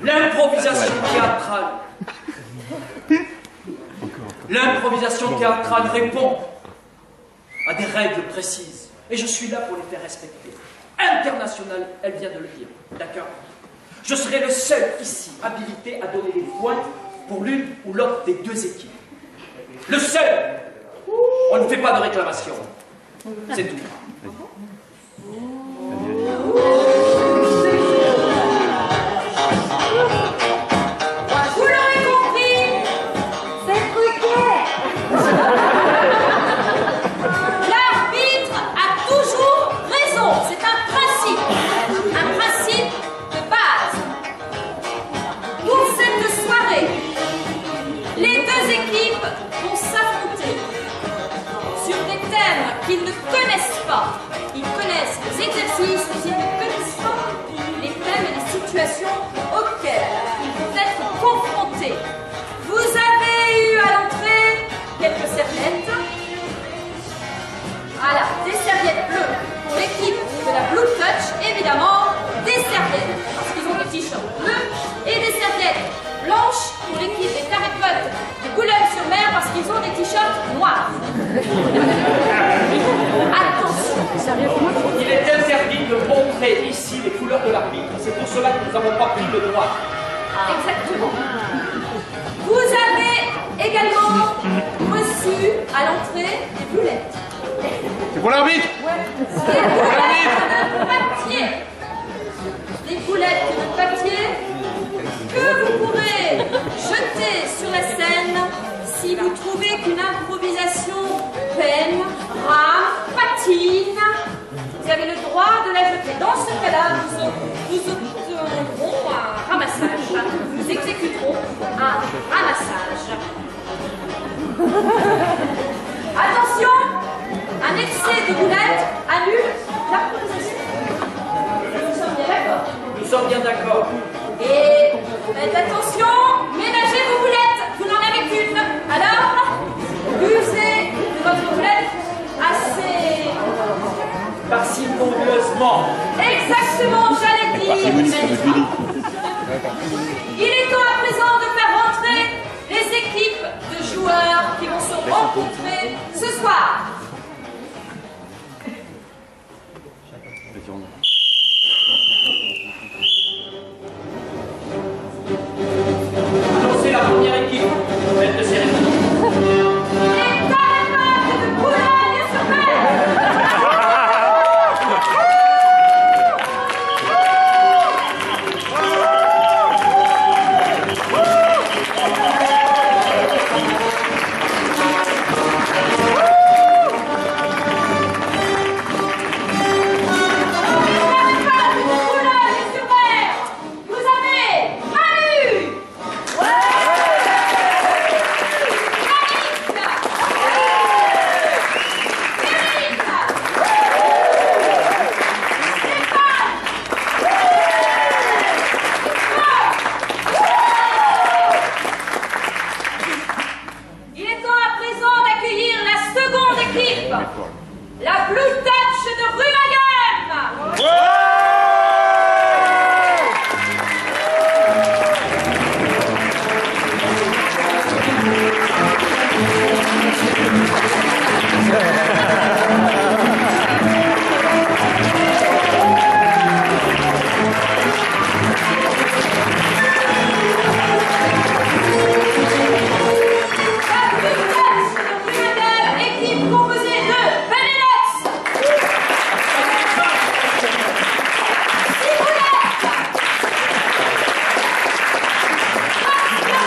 L'improvisation théâtrale. L'improvisation théâtrale répond à des règles précises. Et je suis là pour les faire respecter. Internationale, elle vient de le dire. D'accord? Je serai le seul ici habilité à donner les points pour l'une ou l'autre des deux équipes. Le seul! On ne fait pas de réclamation. C'est tout. Vous l'aurez compris, c'est Fouquet. L'arbitre a toujours raison. C'est un principe de base. Pour cette soirée, les deux équipes vont s'affronter sur des thèmes qu'ils ne connaissent pas. Ils connaissent les exercices, mais ils ne connaissent pas les thèmes et les situations auxquelles ils vont être confrontés. Vous avez eu à l'entrée quelques serviettes. Voilà, des serviettes bleues pour l'équipe de la Blue Touch, évidemment, des serviettes parce qu'ils ont le t-shirt bleu, et des serviettes blanches pour l'équipe des Carré-Potes de Boulogne-sur-Mer parce qu'ils ont des t-shirts noirs. Attention. Il est interdit de montrer ici les couleurs de l'arbitre. C'est pour cela que nous n'avons pas pris le droit. Exactement. Vous avez également reçu à l'entrée des boulettes. C'est pour l'arbitre. Des boulettes de papier. Des boulettes de papier que vous pourrez jeter sur la scène si vous trouvez qu'une improvisation peine, rame, patine. Vous avez le droit de la jeter. Dans ce cas-là, nous obtiendrons un ramassage. Nous exécuterons un ramassage. Attention, un excès de boulettes annule l'improvisation. Nous sommes bien d'accord. Nous sommes bien d'accord. Et faites attention, ménagez vos boulettes. Vous n'en avez qu'une. Alors, usez de votre boulette assez... Parcimonieusement. Exactement, j'allais dire. Il est temps à présent de faire rentrer les équipes de joueurs qui vont se rencontrer ce soir. Annoncez la première équipe. Faites de cérémonie. Les Carré-Potes de Boulogne-sur-Mer. Il est temps à présent d'accueillir la seconde équipe, la Blue Touch de Rumagem. La Blue Touch de Rumagem, équipe composée de Benelux, Ciboulette, Mascarpone,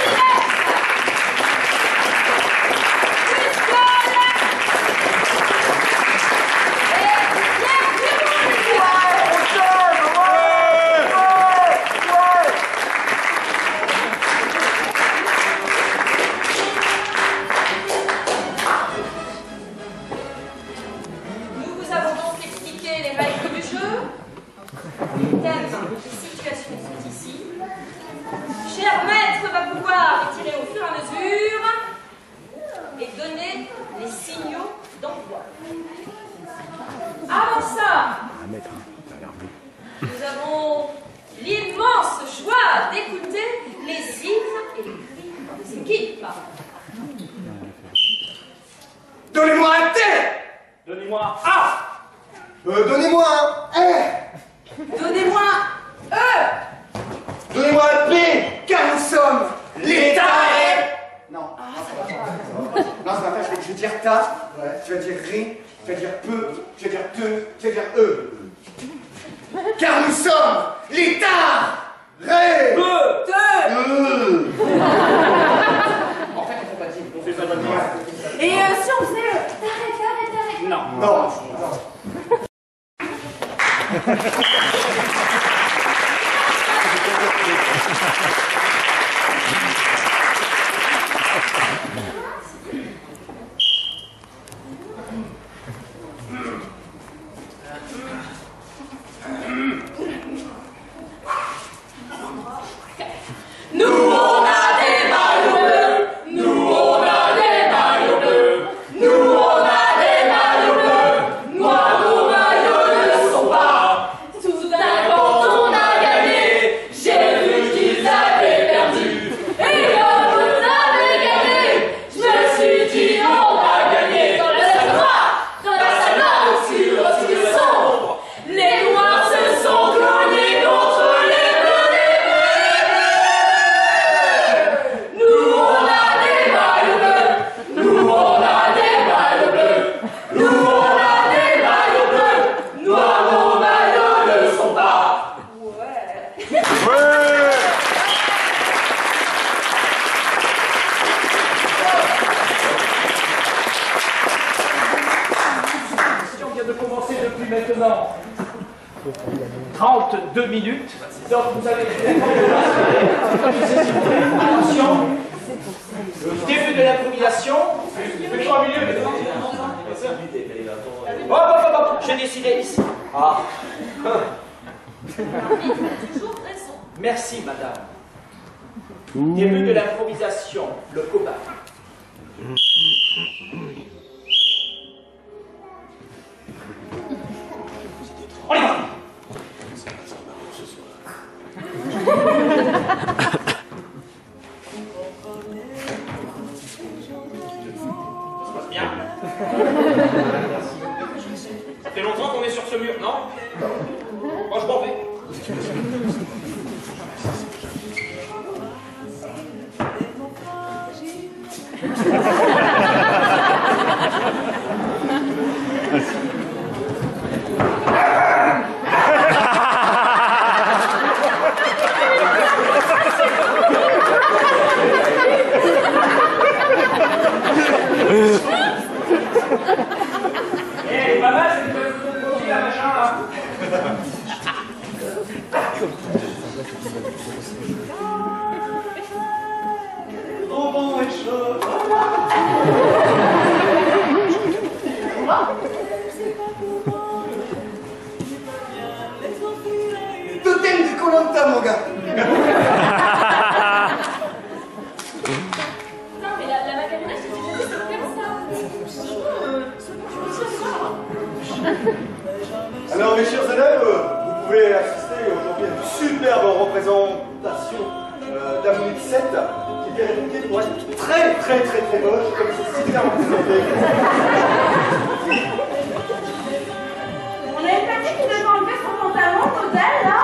Ciboulette, Nous vous avons donc expliqué les règles du jeu. Les thèmes et situations sont ici. Cher maître va pouvoir les tirer au fur et à mesure et donner les signaux d'envoi. Avant ça, nous avons l'immense joie d'écouter les Donnez-moi A. Donnez-moi un R. Donnez-moi E. Donnez-moi un P, car nous sommes l'État. Non. Non, ça va pas, je vais dire ta, tu vas dire ré, tu vas dire peu, tu vas dire te, tu vas dire e. Car nous sommes l'État. Ré. Peu. Te. En fait, on fait pas dire. On fait pas de mal. Et si on faisait t'arrête. Non. Non. Nous on a des maillots bleus. Nous on a des maillots bleus. Nous on a des maillots bleus. Noirs nos maillots ne sont pas. Tout d'un quand on a gagné, j'ai vu qu'ils avaient perdu. Et quand vous avez gagné, je me suis dit on va gagner. Dans la salle noire, dans la salle noire, obscure sombre, les noirs se sont grognés contre les bleus. Nous on a des maillots bleus. Nous on a des maillots bleus. Nous on a des maillots bleus. Noirs nos maillots ne sont pas. Si on vient de commencer depuis maintenant 32 minutes, donc vous avez attention, début de l'improvisation. Hop, j'ai décidé ici. Ah. Toujours raison. Merci madame. Début de l'improvisation, le copain. On y va. Ça se passe bien. Ça fait longtemps qu'on est sur ce mur, non? Moi je m'en vais. Eh, pas mal, c'est une là, machin, là. Trop bon et chaud. Totem du Koh-Lanta, mon gars. Non mais la macarena, je t'ai déjà dit, c'est comme ça. Alors mes chers élèves, vous pouvez assister aujourd'hui à une superbe représentation d'Avenue 7 qui est réputée pour être très moche, comme c'est si bien représenté. On a une petite qui veut enlever son pantalon, modèle, là.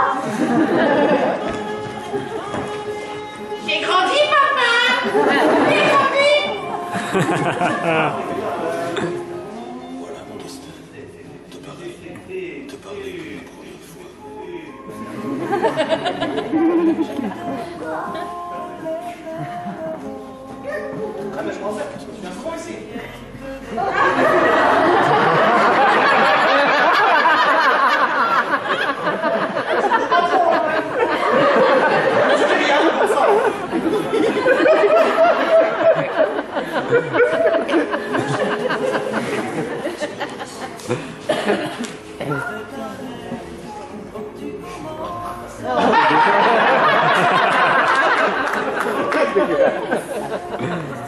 J'ai grandi, papa. J'ai grandi. Voilà mon destin. Te parler pour la première fois. Ah, mais je pensais que tu viens trop ici.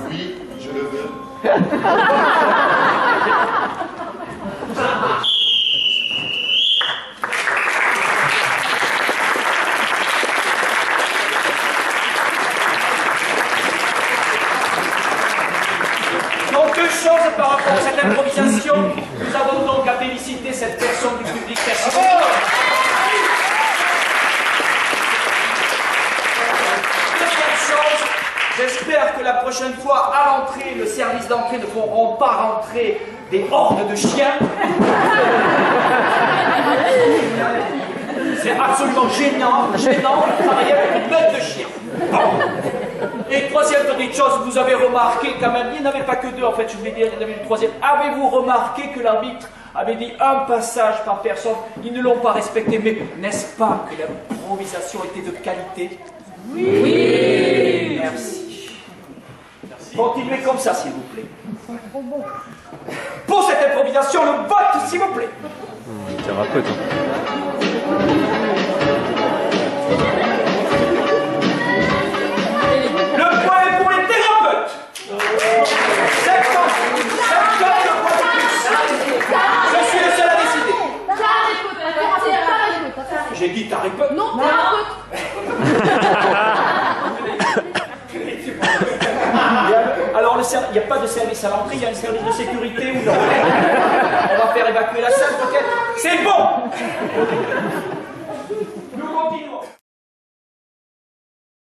Oui, je le veux. Donc deux choses par rapport à cette improvisation. Nous avons féliciter cette personne du public. Merci. Deuxième chose, j'espère que la prochaine fois, à l'entrée, le service d'entrée ne pourront pas rentrer des hordes de chiens. C'est absolument gênant de travailler avec une meute de chiens. Bon. Et troisième petite chose, vous avez remarqué quand même, il n'y en avait pas que deux en fait, je voulais dire, il y en avait une troisième. Avez-vous remarqué que l'arbitre avait dit un passage par personne? Ils ne l'ont pas respecté, mais n'est-ce pas que l'improvisation était de qualité? Oui. Merci. Continuez comme ça, s'il vous plaît. Pour cette improvisation, le vote, s'il vous plaît. Thérapeute. Le point est pour les thérapeutes. 70 le point de plus. Je suis le seul à décider. J'ai dit thérapeute. Non, thérapeute. Alors, il n'y a pas de service à l'entrée, il y a un service de sécurité ou non? On va faire évacuer la salle peut-être. C'est bon.